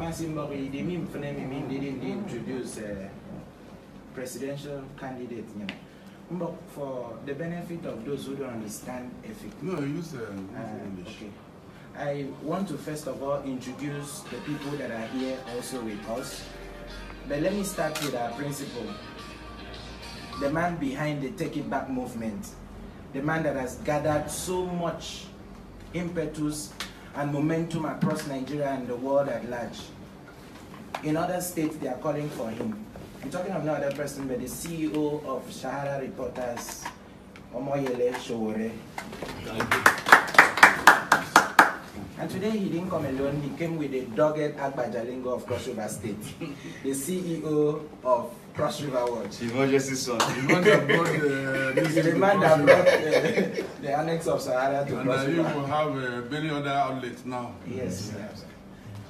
Masimbori, they mean for them, they didn't introduce presidential candidate, you know. But for the benefit of those who don't understand ethics. No, use English. Okay. I want to first of all introduce the people that are here also with us. But let me start with our principal. The man behind the Take It Back movement. The man that has gathered so much impetus and momentum across Nigeria and the world at large. In other states, they are calling for him. I'm talking of no other person but the CEO of Shahara Reporters, Olayomi. And today he didn't come alone, he came with a dogged Agbajalingo of Cross River State, the CEO of Cross River Watch. Emergency son. The man that brought the annex of Sahara to Cross River. And you will have many other outlets now. Yes.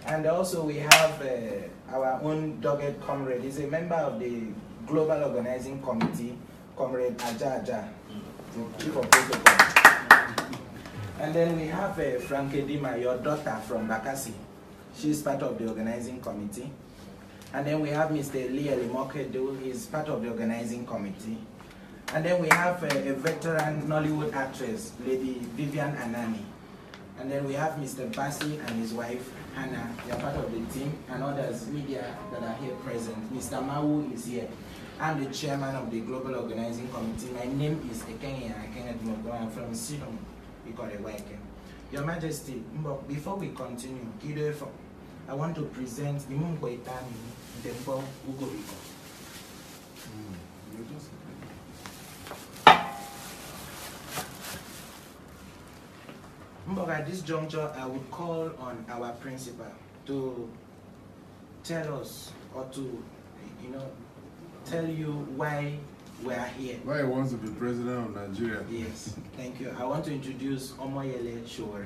And also we have our own dogged comrade. He's a member of the Global Organizing Committee, Comrade Aja, the Chief of Protocol. And then we have Frankie Dima, your daughter from Bakassi. She's part of the organizing committee. And then we have Mr. Lee Elimokedo, he's part of the organizing committee. And then we have a veteran Nollywood actress, Lady Vivian Anani. And then we have Mr. Bassi and his wife, Hannah. They are part of the team, and others, media that are here present. Mr. Mawu is here. I'm the chairman of the Global Organizing Committee. My name is Ekenya Akenedmogo. I'm from Sidon. We call it Waiken. Your Majesty, before we continue, I want to present Imum Koitani Dembo Ugoriko. At this juncture, I would call on our principal to tell us or to, tell you why we are here. Why he wants to be president of Nigeria. Yes, thank you. I want to introduce Olayomi TV.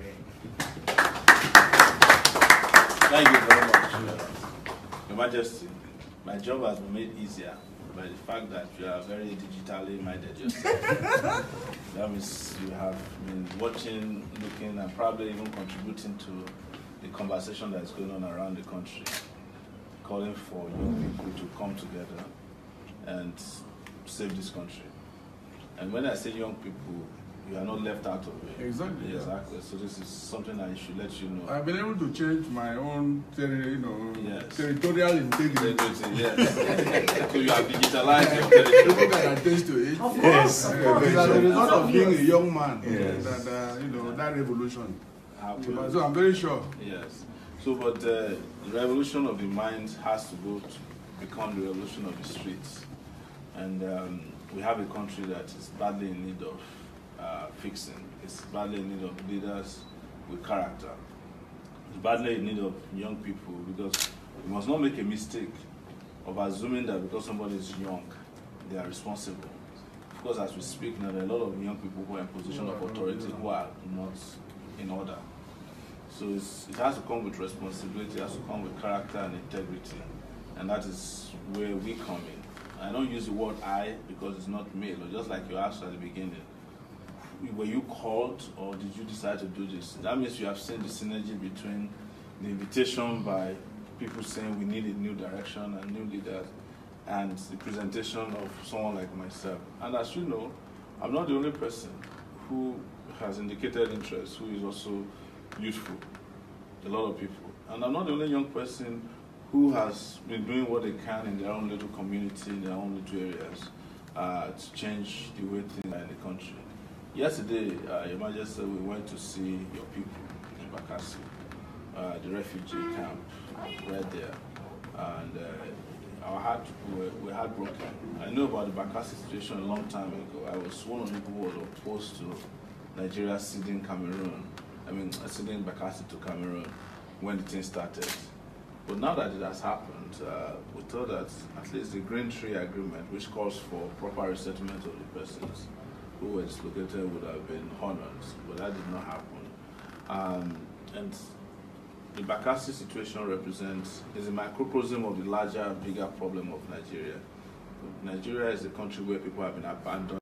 Thank you very much, Your Majesty. My job has been made easier by the fact that you are very digitally minded yourself. That means you have been watching, looking, and probably even contributing to the conversation that is going on around the country, calling for young people to come together and save this country. And when I say young people, you are not left out of it. Exactly. Exactly. So this is something I should let you know. I've been able to change my own, yes, territorial integrity. Yes. So you have digitalized your People territory. can attest to it. Yes. As a result of being a young man, yes, that revolution. So I'm very sure. Yes. So, but the revolution of the mind has to go to become the revolution of the streets. And we have a country that is badly in need of fixing. It's badly in need of leaders with character. It's badly in need of young people, because we must not make a mistake of assuming that because somebody is young, they are responsible. Of course, as we speak now, there are a lot of young people who are in position of authority who are not in order. So it has to come with responsibility, it has to come with character and integrity. And that is where we come in. I don't use the word I because it's not male, or just like you asked at the beginning. Were you called or did you decide to do this? That means you have seen the synergy between the invitation by people saying we need a new direction and new leaders, and the presentation of someone like myself. And as you know, I'm not the only person who has indicated interest, who is also youthful, a lot of people. And I'm not the only young person who has been doing what they can in their own little community, in their own little areas, to change the way things are in the country. Yesterday, Your Majesty, we went to see your people in Bakassi, the refugee camp right there. And our heart, we're heartbroken. I know about the Bakassi situation a long time ago. I was one of the people who was opposed to Nigeria ceding ceding Bakassi to Cameroon when the thing started. But now that it has happened, we thought that at least the Green Tree Agreement, which calls for proper resettlement of the persons who were dislocated, would have been honored, but that did not happen. And the Bakassi situation is a microcosm of the larger, bigger problem of Nigeria. Nigeria is a country where people have been abandoned.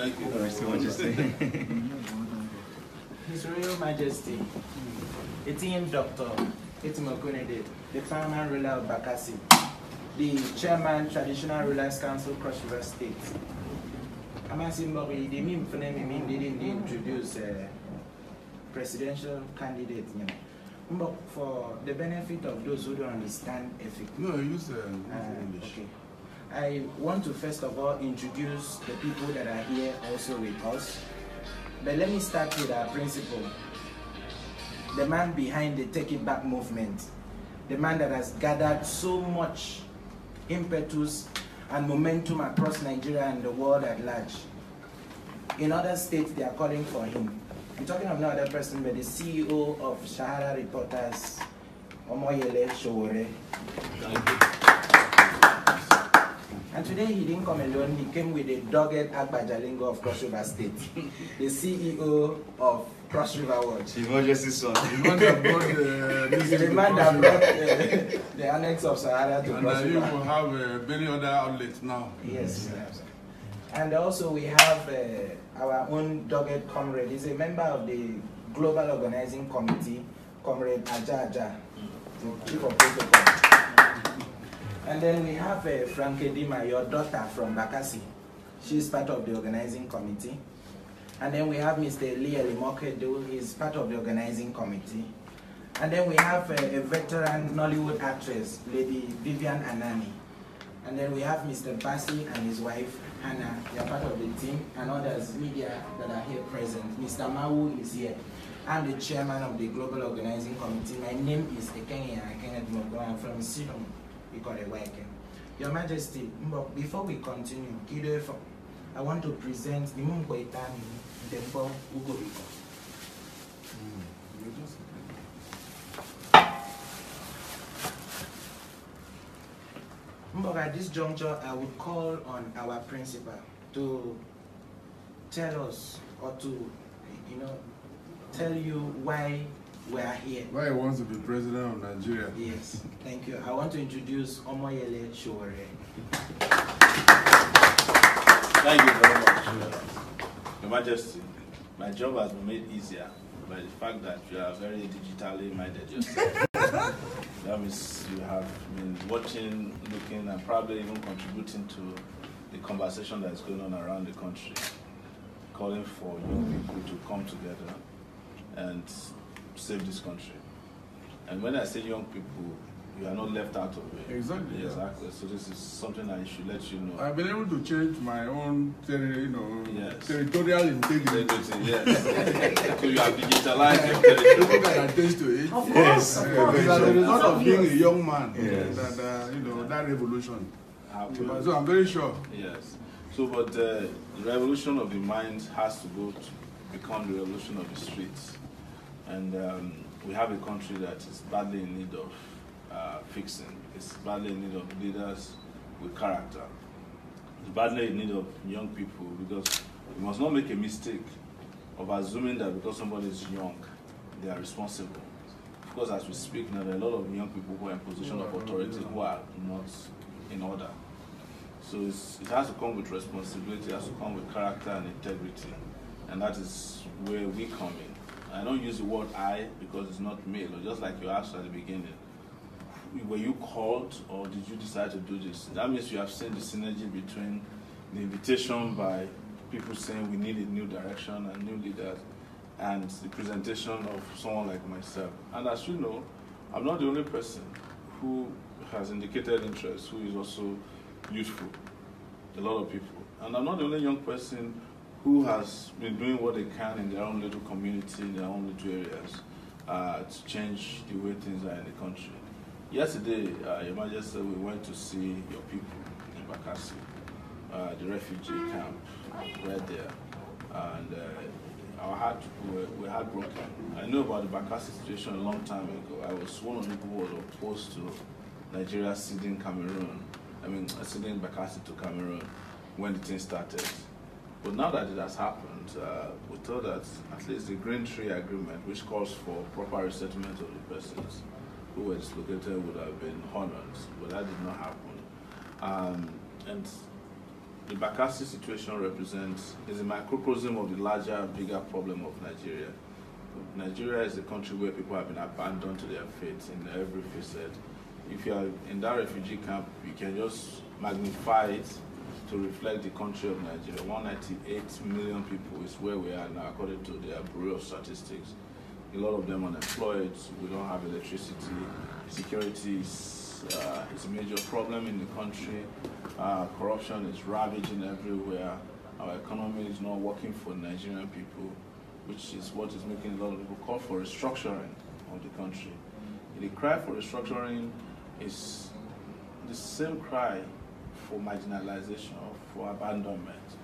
Thank you. His Royal Majesty, Etienne Dr. Etimokunede, the Paramount Ruler of Bakassi, the Chairman, Traditional Rulers Council, Cross River State. Amasimbori, the meme for them, didn't introduce a presidential candidate, you know. But for the benefit of those who don't understand ethics. No, use English. Okay. I want to first of all introduce the people that are here also with us. But let me start with our principal, the man behind the Take It Back movement, the man that has gathered so much impetus and momentum across Nigeria and the world at large. In other states, they are calling for him. I'm talking of no other person but the CEO of Shahara Reporters, Omoyele Showore. And today he didn't come alone, he came with a dogged Agbajalingo of Cross River State, the CEO of Cross River Watch. Emergency son. The man that brought the man that brought the annex of Sahara to Cross River. And you will have many other outlets now. Yes. And also we have our own dogged comrade. He's a member of the Global Organizing Committee, Comrade Aja, the Chief of Protocol. And then we have Franke Dima, your daughter from Bakassi. She's part of the organizing committee. And then we have Mr. Lee Elimokedo, he's part of the organizing committee. And then we have a veteran Nollywood actress, Lady Vivian Anani. And then we have Mr. Basi and his wife, Hannah, they are part of the team, and others, media that are here present. Mr. Mawu is here. I'm the chairman of the Global Organizing Committee. My name is Ekenya Akenedimogo. I'm from Sidon. We call it Waiken. Your Majesty, before we continue, I want to present the Mumboitani Dembo Ugoriko. At this juncture, I would call on our principal to tell us or to, tell you why we are here. Why he wants to be president of Nigeria. Yes, thank you. I want to introduce Omoyele Showore. Thank you very much. Your Majesty, my job has been made easier by the fact that you are very digitally minded yourself. That means you have been watching, looking, and probably even contributing to the conversation that is going on around the country, calling for young people to come together and save this country. And when I say young people, you are not left out of it. Exactly. Exactly. So this is something I should let you know. I've been able to change my own, yes. territorial integrity. Yes. So you have digitalized your territory. People can attest to it. Of course. As a result of being a young man, that revolution. So I'm very sure. Yes. So, but the revolution of the mind has to go to become the revolution of the streets. And we have a country that is badly in need of fixing. It's badly in need of leaders with character. It's badly in need of young people, because we must not make a mistake of assuming that because somebody is young, they are responsible. Of course, as we speak now, there are a lot of young people who are in position of authority who are not in order. So it has to come with responsibility, it has to come with character and integrity. And that is where we come in. I don't use the word I because it's not male, or just like you asked at the beginning. Were you called or did you decide to do this? That means you have seen the synergy between the invitation by people saying we need a new direction and new leaders, and the presentation of someone like myself. And as you know, I'm not the only person who has indicated interest, who is also youthful, a lot of people. And I'm not the only young person who has been doing what they can in their own little community, in their own little areas, to change the way things are in the country. Yesterday, Your Majesty, we went to see your people in Bakassi, the refugee camp right there, and our hearts were heartbroken. I knew about the Bakassi situation a long time ago. I was one of the people who was opposed to Nigeria ceding ceding Bakassi to Cameroon when the thing started. But now that it has happened, we thought that at least the Green Tree Agreement, which calls for proper resettlement of the persons who were dislocated, would have been honored, but that did not happen. And the Bakassi situation is a microcosm of the larger, bigger problem of Nigeria. Nigeria is a country where people have been abandoned to their fate in every facet. If you are in that refugee camp, you can just magnify it to reflect the country of Nigeria. 198 million people is where we are now, according to the Bureau of Statistics. A lot of them unemployed. We don't have electricity. Security is a major problem in the country. Corruption is ravaging everywhere. Our economy is not working for Nigerian people, which is what is making a lot of people call for restructuring of the country. The cry for restructuring is the same cry for marginalization, for abandonment.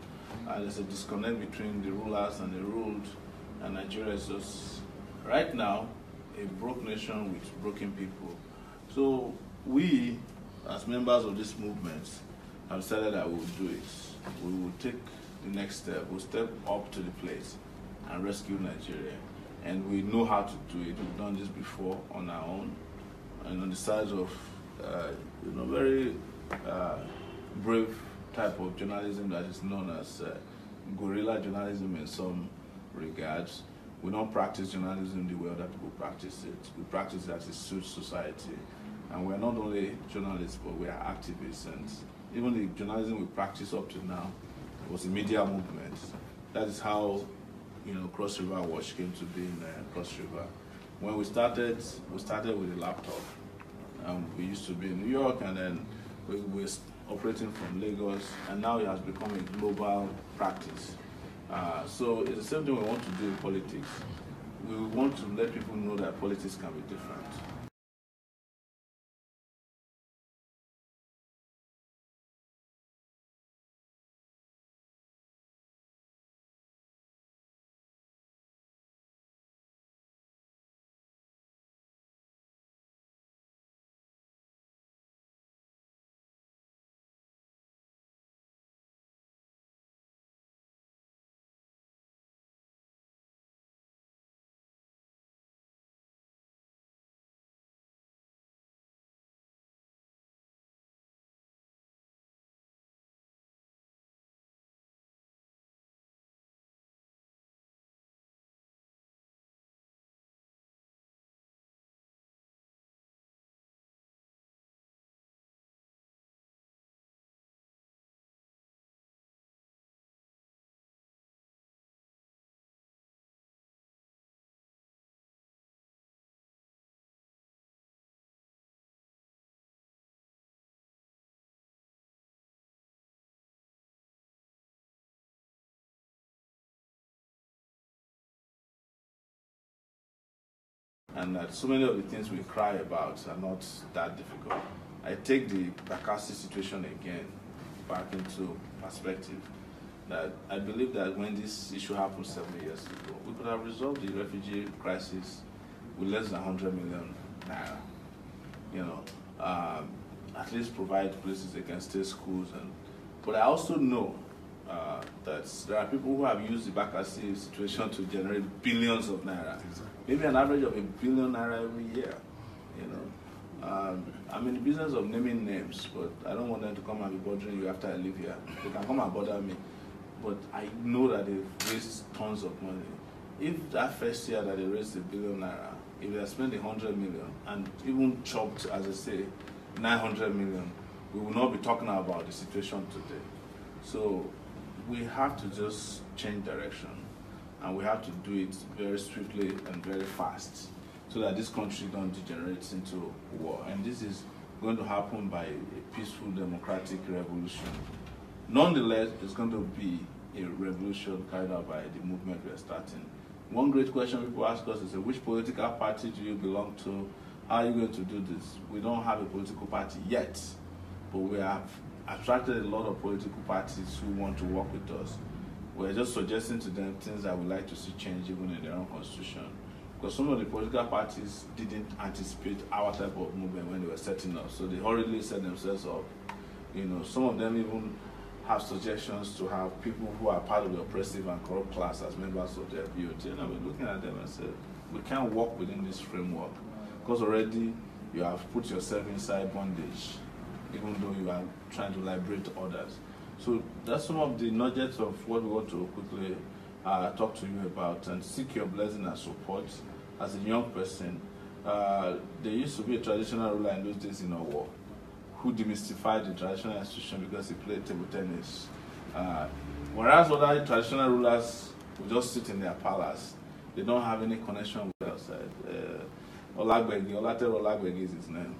There's a disconnect between the rulers and the ruled, and Nigeria is just, right now, a broke nation with broken people. So we, as members of this movement, have decided that we will do it. We will take the next step. We'll step up to the plate and rescue Nigeria. And we know how to do it. We've done this before on our own, and on the sides of very brave type of journalism that is known as guerrilla journalism in some regards. We don't practice journalism the way other people practice it. We practice it as it suits society. And we're not only journalists, but we are activists. And even the journalism we practice up to now was a media movement. That is how Cross River Watch came to be in Cross River. When we started with a laptop. We used to be in New York, and then we were operating from Lagos, and now it has become a global practice. So it's the same thing we want to do in politics. We want to let people know that politics can be different. And that so many of the things we cry about are not that difficult. I take the Bakassi situation again back into perspective. That I believe that when this issue happened 7 years ago, we could have resolved the refugee crisis with less than 100 million naira. At least provide places they can stay, schools, but I also know that there are people who have used the Bakassi situation to generate billions of naira. Maybe an average of $1 billion naira every year. I'm in the business of naming names, but I don't want them to come and be bothering you after I leave here. They can come and bother me, but I know that they've raised tons of money. If that first year that they raised $1 billion naira, if they spent 100 million and even chopped, as I say, 900 million, we will not be talking about the situation today. So we have to just change direction, and we have to do it very swiftly and very fast so that this country don't degenerate into war. And this is going to happen by a peaceful democratic revolution. Nonetheless, it's going to be a revolution carried out by the movement we are starting. One great question people ask us is, which political party do you belong to? How are you going to do this? We don't have a political party yet, but we have attracted a lot of political parties who want to work with us. We're just suggesting to them things that we'd like to see change even in their own constitution. Because some of the political parties didn't anticipate our type of movement when they were setting up, so they hurriedly set themselves up. Some of them even have suggestions to have people who are part of the oppressive and corrupt class as members of their BOT. And we're looking at them and said, we can't work within this framework, because already you have put yourself inside bondage, even though you are trying to liberate others. So that's some of the nuggets of what we want to quickly talk to you about and seek your blessing and support as a young person. There used to be a traditional ruler in those days in our war who demystified the traditional institution because he played table tennis. Whereas other traditional rulers will just sit in their palace. They don't have any connection with outside. Olagbegi is his name.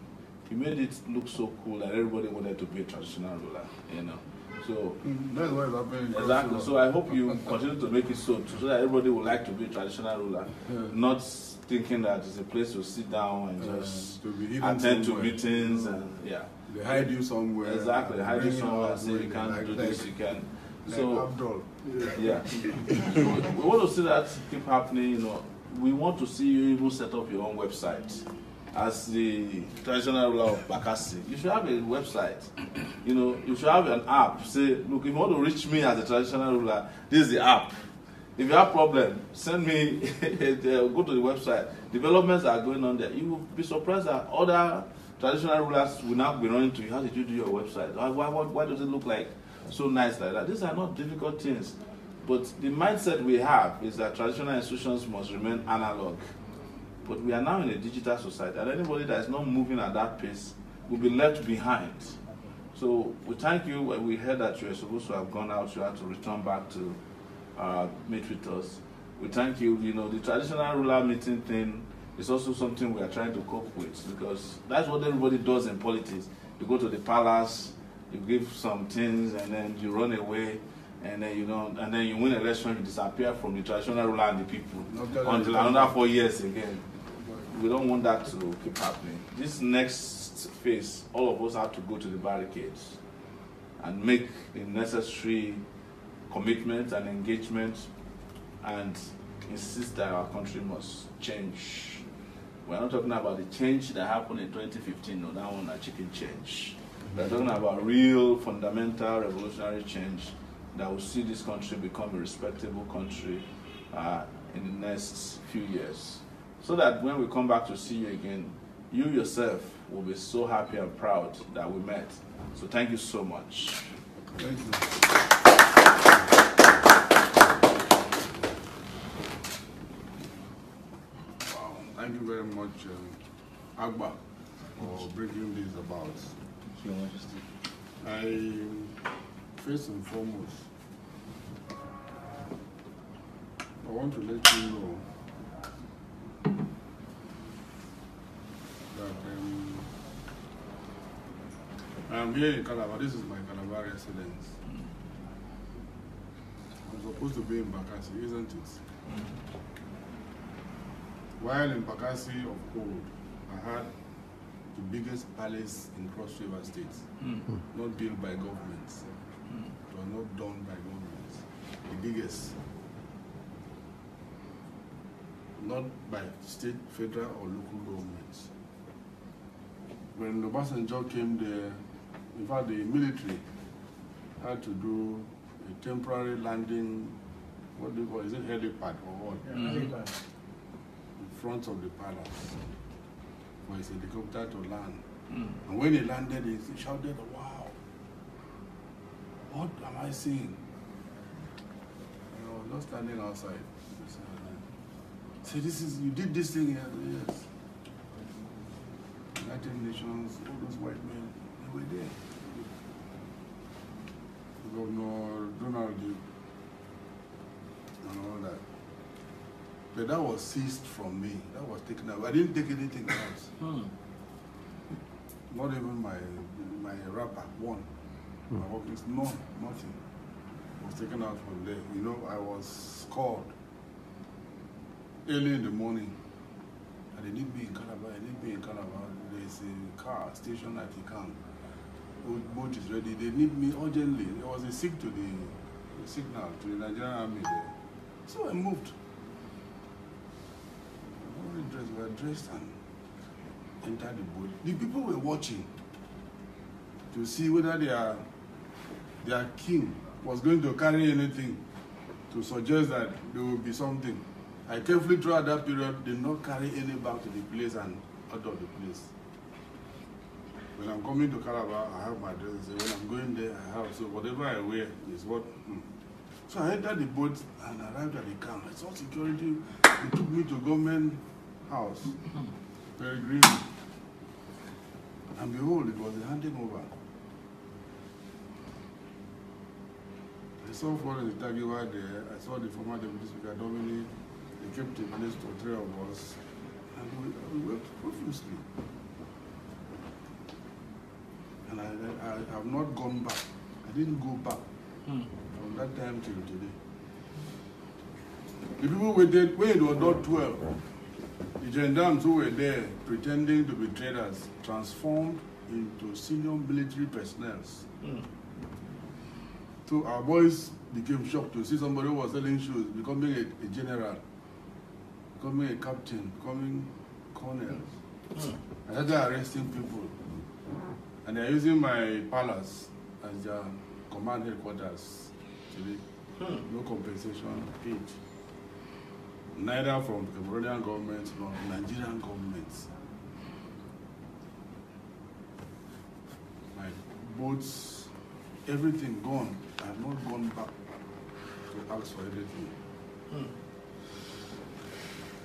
He made it look so cool that everybody wanted to be a traditional ruler, you know. So that's what is happening. Exactly. So I hope you continue to make it so that everybody would like to be a traditional ruler, not thinking that it's a place to sit down and just attend to meetings and they hide you somewhere. Exactly, they hide you somewhere and say you can't do this, you can. So yeah, we want to see that keep happening. You know, we want to see you even set up your own website. As the traditional ruler of Bakassi, you should have a website. You know, you should have an app. Say, look, if you want to reach me as a traditional ruler, this is the app. If you have problem, send me, go to the website. Developments are going on there. You will be surprised that other traditional rulers will now be running to you. How did you do your website? Why does it look like so nice like that? These are not difficult things. But the mindset we have is that traditional institutions must remain analog. But we are now in a digital society, and anybody that is not moving at that pace will be left behind. So we thank you. We heard that you were supposed to have gone out, you had to return back to meet with us. We thank you. You know, the traditional ruler meeting thing is also something we are trying to cope with, because that's what everybody does in politics. You go to the palace, you give some things, and then you run away, and then and then you win an election, you disappear from the traditional ruler and the people until another 4 years again. We don't want that to keep happening. This next phase, all of us have to go to the barricades and make the necessary commitment and engagement and insist that our country must change. We're not talking about the change that happened in 2015, no, that one a chicken change. We're talking about real, fundamental, revolutionary change that will see this country become a respectable country in the next few years. So that when we come back to see you again, you yourself will be so happy and proud that we met. So thank you so much. Thank you. Wow. Thank you very much, Agba, for bringing this about. Your Majesty. First and foremost, I want to let you know that I'm here in Calabar. This is my Calabar residence. I'm supposed to be in Bakassi, isn't it? While in Bakassi of old, I had the biggest palace in Cross River State, not built by governments. It was not done by governments. The biggest. Not by state, federal, or local governments. When Obasanjo came there, in fact, the military had to do a temporary landing, what do you call it? Is it helipad or what? Helipad. In front of the palace for his helicopter to land. And when he landed, he shouted, "Wow, what am I seeing?" And I was just standing outside. Say, you did this thing here? Yes. United Nations, all those white men, they were there. Governor Donald Duke and all that. But that was seized from me. That was taken out. I didn't take anything else. Not even my wrapper, one. My walking, nothing. Was taken out from there. You know, I was called early in the morning. And they need me in Calabar. There's a car station at Ikan. Boat is ready. They need me urgently. There was a signal to the Nigerian army there. So I moved. We were dressed and entered the boat. The people were watching to see whether their king was going to carry anything to suggest that there will be something. I carefully throughout that period did not carry any back to the place and out of the place. When I'm coming to Calabar, I have my dress. When I'm going there, I have. So whatever I wear is what. So I entered the boat and arrived at the camp. I saw security. They took me to government house. Very green. And behold, it was a handing over. I saw Florence Tagiwa there. I saw the former Deputy Speaker Dominic. They kept a place for 3 of us. And we worked profusely. And I have not gone back. I didn't go back from that time till today. The people waited, when it was not 12, the gendarmes who were there pretending to be traders transformed into senior military personnel. So our boys became shocked to see somebody who was selling shoes becoming a general, becoming a captain, becoming colonels. I started arresting people. And they're using my palace as their command headquarters today. No compensation paid. Neither from the Cameroonian government nor Nigerian government. My boats, everything gone. I have not gone back to ask for anything.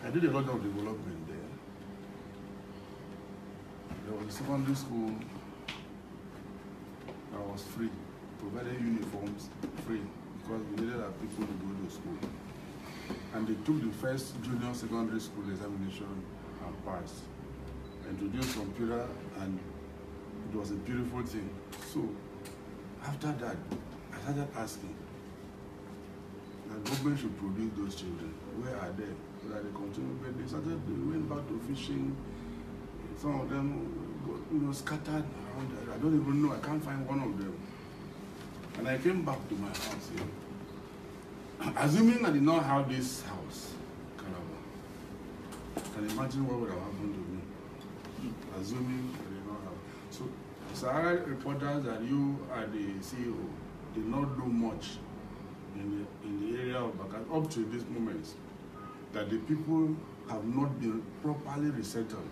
I did a lot of development there. There was a secondary school. I was free, provided uniforms free because we needed our people to go to school. And they took the first junior secondary school examination and passed. Introduced computer, and it was a beautiful thing. So after that, I started asking that government should produce those children. Where are they? So that they continue. But they went back to fishing. Some of them scattered around. I don't even know. I can't find one of them. And I came back to my house here. Assuming I did not have this house, Calabar, can imagine what would have happened to me. Assuming I did not have. So Sahara reporters that you are the CEO did not do much in the area of Bakassi up to this moment. That the people have not been properly resettled.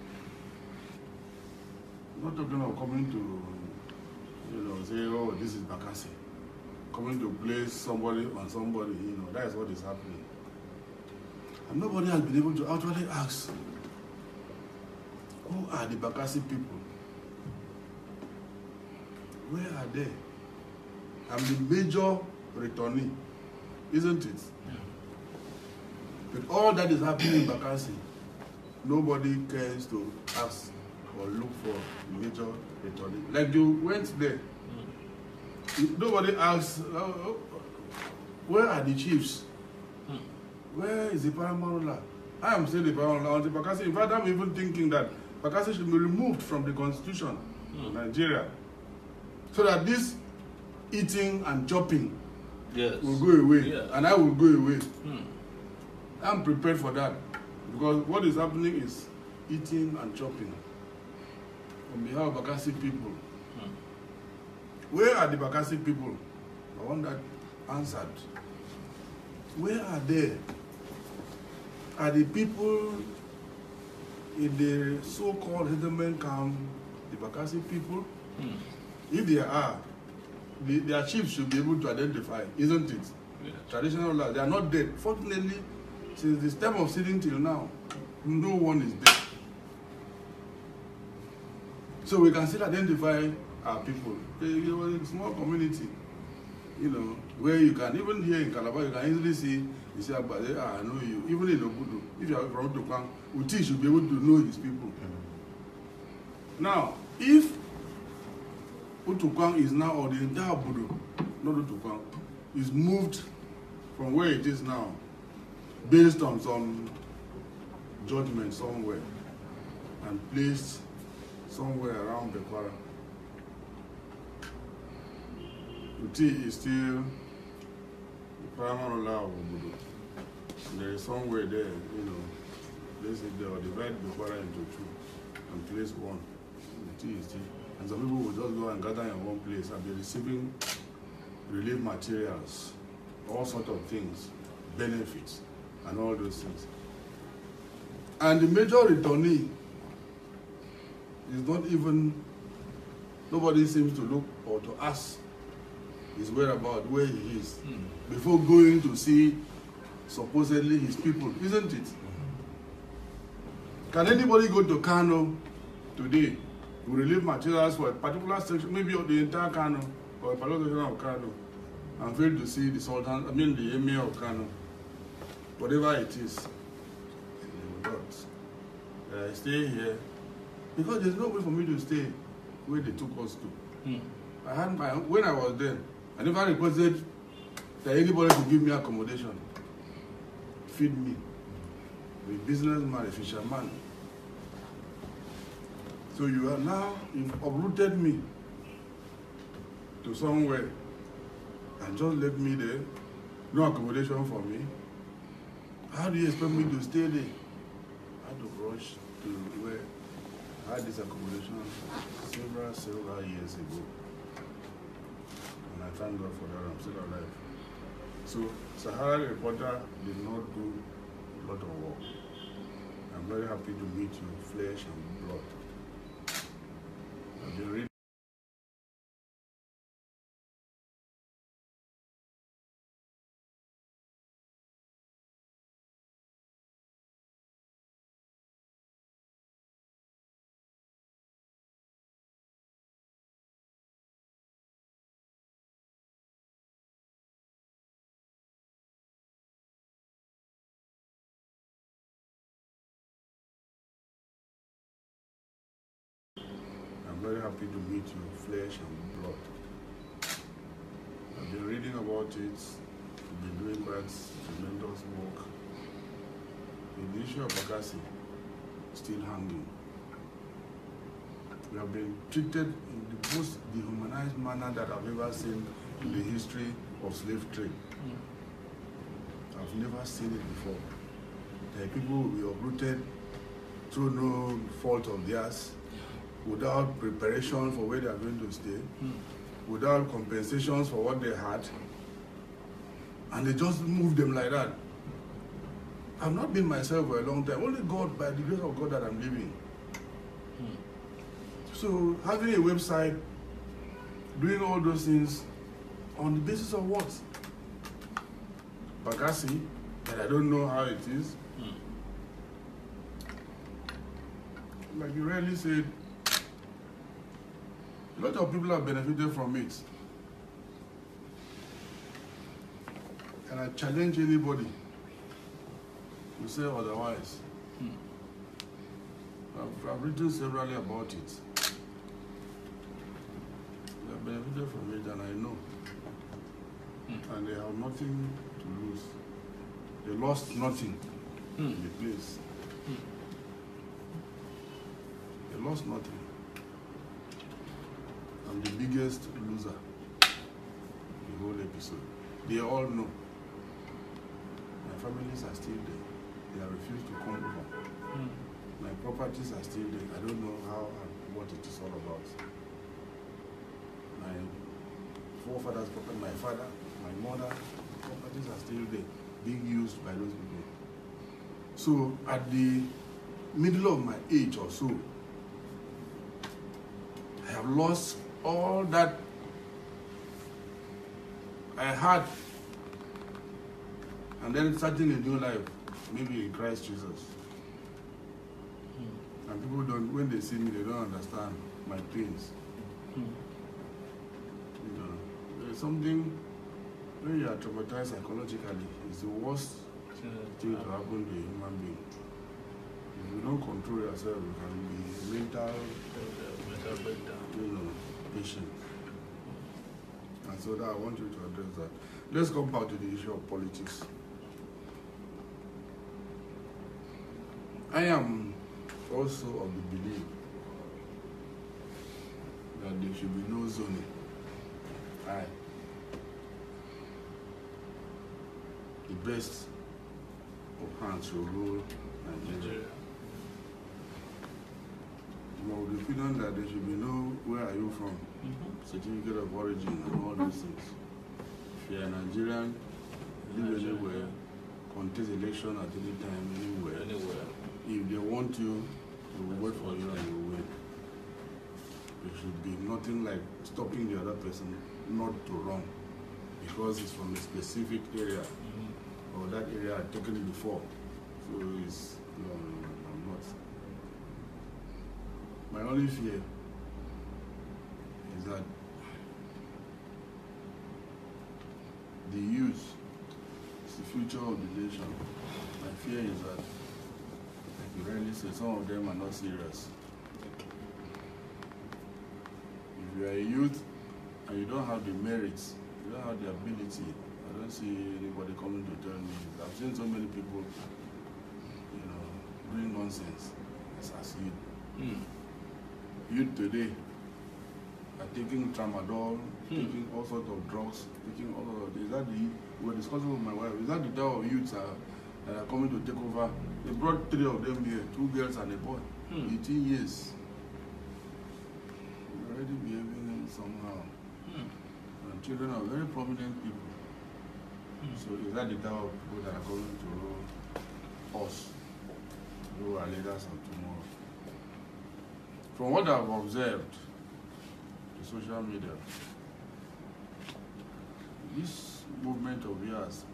Not talking of coming to, say, oh, this is Bakassi. Coming to place somebody on somebody, that is what is happening. And nobody has been able to actually ask, who are the Bakassi people? Where are they? I'm the major returnee, isn't it? Yeah. With all that is happening in Bakassi, nobody cares to ask or look for major returnee. Like you went there, nobody asks, where are the chiefs? Where is the paramount ruler? I am saying the paramount ruler on the Bakassi. In fact, I'm even thinking that Bakassi should be removed from the constitution of Nigeria, so that this eating and chopping will go away, and I will go away. I'm prepared for that, because what is happening is eating and chopping on behalf of Bakassi people. Where are the Bakassi people? I want that answered. Where are they? Are the people in the so-called settlement camp the Bakassi people? If they are, their chiefs should be able to identify, isn't it? Yes. Traditional laws, they are not dead. Fortunately, since the time of sitting till now, no one is dead. So we can still identify our people. It was a small community, where you can, even here in Calabar, you can easily see, you say, I know you. Even in Obudu, if you are from Otukwan, Uti should be able to know his people. Now, if Utukwan is now, or the entire Obudu, not Utukwan, is moved from where it is now, based on some judgment somewhere, and placed somewhere around Bekwara, Uti is still the primary ruler of Obudu. There is somewhere there, place it there, or divide Bekwara into two and place one. Uti is still. And some people will just go and gather in one place and be receiving relief materials, all sorts of things, benefits, and all those things. And the major returnee is not even nobody seems to look or to ask his whereabouts, where he is, before going to see supposedly his people, isn't it? Can anybody go to Kano today to relieve materials for a particular section, maybe of the entire Kano or a particular section of Kano, and fail to see the Sultan, the Emir of Kano, whatever it is? But I stay here because there's no way for me to stay where they took us to. I had when I was there, I never requested that anybody to give me accommodation, feed me. A businessman, a fisherman. So you've uprooted me to somewhere and just left me there, no accommodation for me. How do you expect me to stay there? I had to rush to where I had this accommodation several years ago. And I thank God for that, I'm still alive. So Sahara Reporter did not do a lot of work. I'm very happy to meet you, flesh and blood. I've been reading. I'm very happy to meet you, flesh and blood. I've been reading about it, you've been doing that tremendous work. The issue of Bakassi still hanging. We have been treated in the most dehumanized manner that I've ever seen in the history of slave trade. I've never seen it before. There are people who will be uprooted through no fault of theirs, without preparation for where they are going to stay, without compensations for what they had, and they just move them like that. I've not been myself for a long time. Only God, by the grace of God, that I'm living. So having a website, doing all those things, on the basis of what? Bakassi, and I don't know how it is. Like you really said, a lot of people have benefited from it. And I challenge anybody to say otherwise. I've written severally about it. They have benefited from it, and I know. And they have nothing to lose. They lost nothing in the place. They lost nothing. I'm the biggest loser in the whole episode. They all know. My families are still there. They have refused to come over. My properties are still there. I don't know how and what it is all about. My forefathers' property, my father, my mother, properties are still there, being used by those people. So at the middle of my age or so, I have lost all that I had, and then starting a new life, maybe in Christ Jesus. And people don't, when they see me, they don't understand my pains. You know, there's something, when you are traumatized psychologically, it's the worst thing to happen to a human being. If you don't control yourself, you can be mental breakdown, patient. And so that I want you to address that. Let's come back to the issue of politics. I am also of the belief that there should be no zoning. The best of hands will rule Nigeria. I'm of the opinion that there should be no where are you from, certificate of origin and all those things. If you're a Nigerian, live anywhere, contest election at any time, anywhere. If they want you, they will wait for you and you will win. there should be nothing like stopping the other person not to run because it's from a specific area or that area I've taken it before. So it's, no, I'm not. My only fear is that the youth is the future of the nation. My fear is that, like you rightly say, some of them are not serious. If you are a youth and you don't have the merits, you don't have the ability, I don't see anybody coming to tell me. I've seen so many people, you know, doing nonsense as youth. Youth today are taking tramadol, taking all sorts of drugs, taking all of is that the we were discussing with my wife, is that the type of youths that are coming to take over? They brought 3 of them here, 2 girls and a boy, 18 years. They're already behaving somehow. And children are very prominent people. So is that the type of people that are coming to us, who are leaders of tomorrow? From what I've observed, the social media, this movement of yours,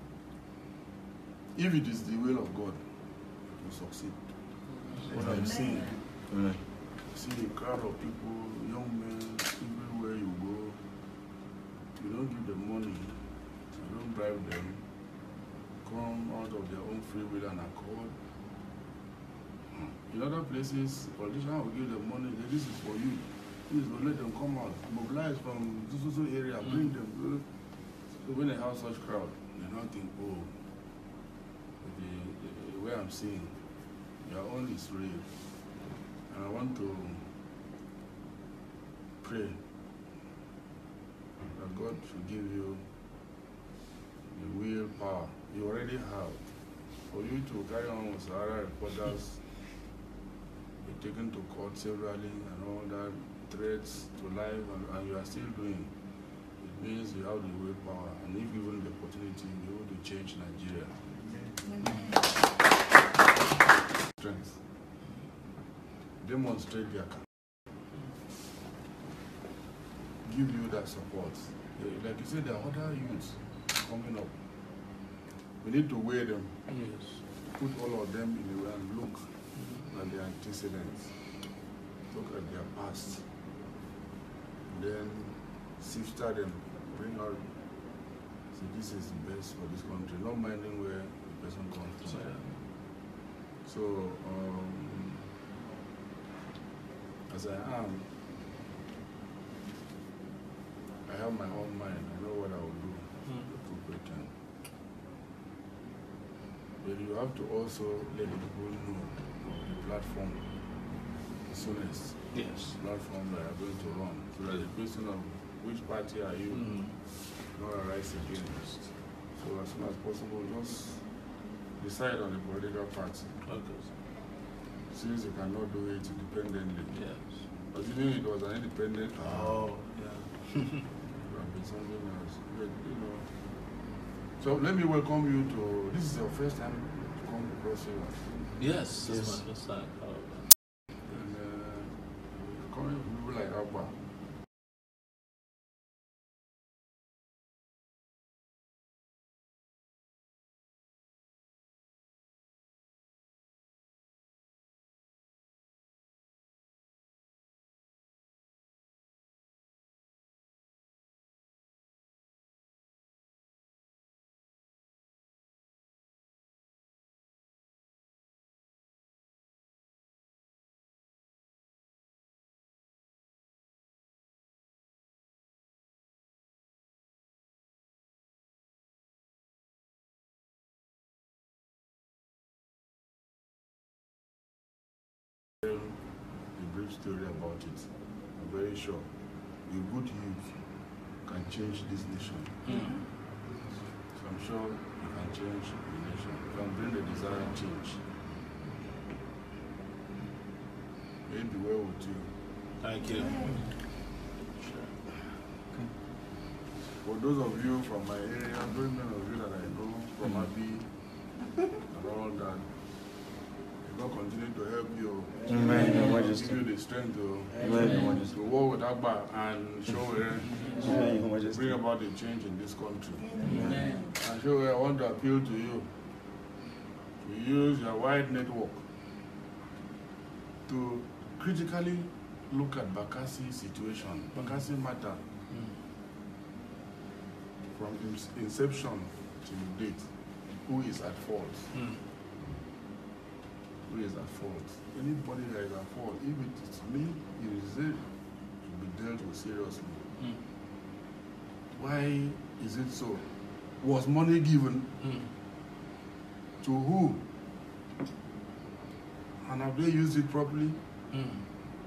if it is the will of God, it will succeed. What I'm seeing, you see a crowd of people, young men, everywhere you go, you don't give them money, you don't bribe them, come out of their own free will and accord. In other places, politicians will give them money, this is for you. Please don't let them come out. Mobilize from this area, bring them. So when they have such crowd, they don't think, oh, the way I'm seeing, your own is real. And I want to pray that God should give you the willpower you already have for you to carry on with Sahara reporters, be taken to court severally and all that, threats to life, and you are still doing. It means you have the willpower, and if given the opportunity, you will to change Nigeria. Strength. Demonstrate their character. Give you that support. Like you said, there are other youths coming up. We need to weigh them. Yes. Put all of them in the way and look at their antecedents. Look at their past. Then sift them, bring out, see, this is the best for this country, not minding where the person comes from. So, as I am, I have my own mind. I know what I will do at the appropriate time. But you have to also let the people know the platform as soon as platform that are going to run. So that the question of which party are you not arise against. So as soon as possible, just decide on the political party. Okay. Since you cannot do it independently. Yes. But even if it was an independent, it would have been something else. But, you know. So let me welcome you to. This is your first time to come across here. Yes, this is my first time. And coming from people like Abba. A brief story about it. I'm very sure a good youth can change this nation. So I'm sure you can change the nation. You can bring the desired change. May it be well with you. Thank you. For those of you from my area, very many of you that I know from Abi and all that, God continue to help you. Amen, Your Give Majesty. you the strength to Amen, Your Majesty. walk with Abba and show where Amen, Your Majesty. bring about the change in this country. Amen. And show where I want to appeal to you to use your wide network to critically look at Bakassi situation, Bakassi matter, from inception to date. Who is at fault? Who is at fault? Anybody that is at fault, if it is me, it is it, to be dealt with seriously. Why is it so? Was money given? To who? And have they used it properly?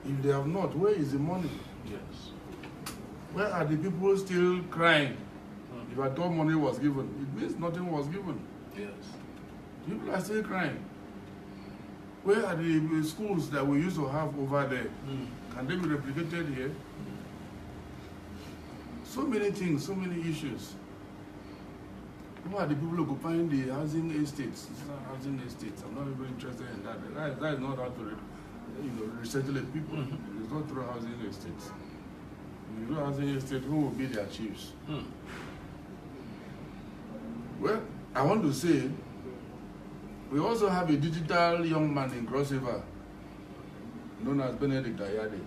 If they have not, where is the money? Yes. Where are the people still crying? If I thought money was given, it means nothing was given. Yes. People are still crying. Where are the schools that we used to have over there? Can they be replicated here? So many things, so many issues. Who are the people occupying the housing estates? It's not housing estates. I'm not even interested in that. That is not how to resettle the people. It's not through housing estates. If you do housing estate, who will be their chiefs? Well, I want to say, we also have a digital young man in Cross River, known as Benedict Ayade.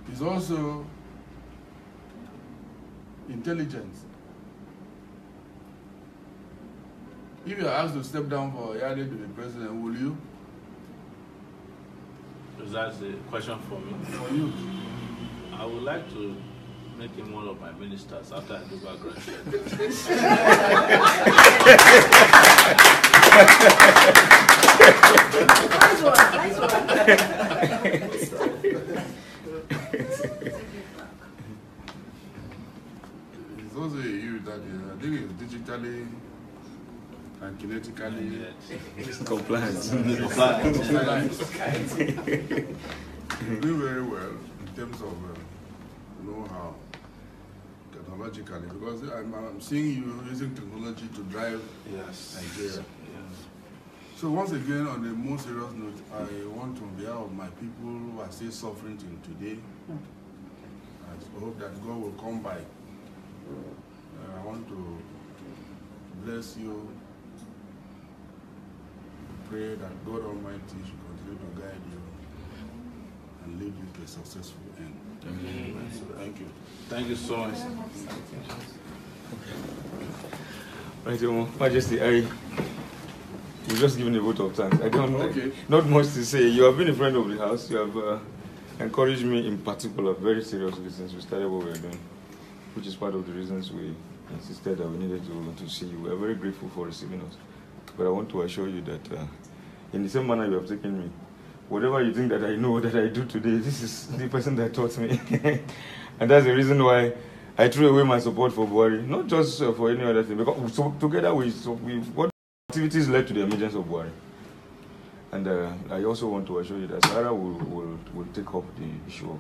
He's also intelligent. If you are asked to step down for Ayade to be president, will you? Is that the question for me? For you. I would like to make him one of my ministers after I do background check. It's also a youth that I think it's digitally and kinetically Compliance. doing very well in terms of know-how technologically, because I'm seeing you using technology to drive Nigeria. So once again, on a more serious note, I want to, on behalf of my people who are still suffering till today, I hope that God will come by. I want to bless you, pray that God Almighty should continue to guide you and lead you to a successful end. Amen. Thank you. Thank you so much. Right, Your Majesty, you've just given a vote of thanks. I don't not much to say. You have been a friend of the house. You have encouraged me in particular very seriously since we started what we were doing, which is part of the reasons we insisted that we needed to see you. We are very grateful for receiving us. But I want to assure you that in the same manner you have taken me, whatever you think that I know that I do today, this is the person that taught me. And that's the reason why I threw away my support for Buhari, not just for any other thing, because together what activities led to the emergence of Buhari. And I also want to assure you that Sarah will take up the issue of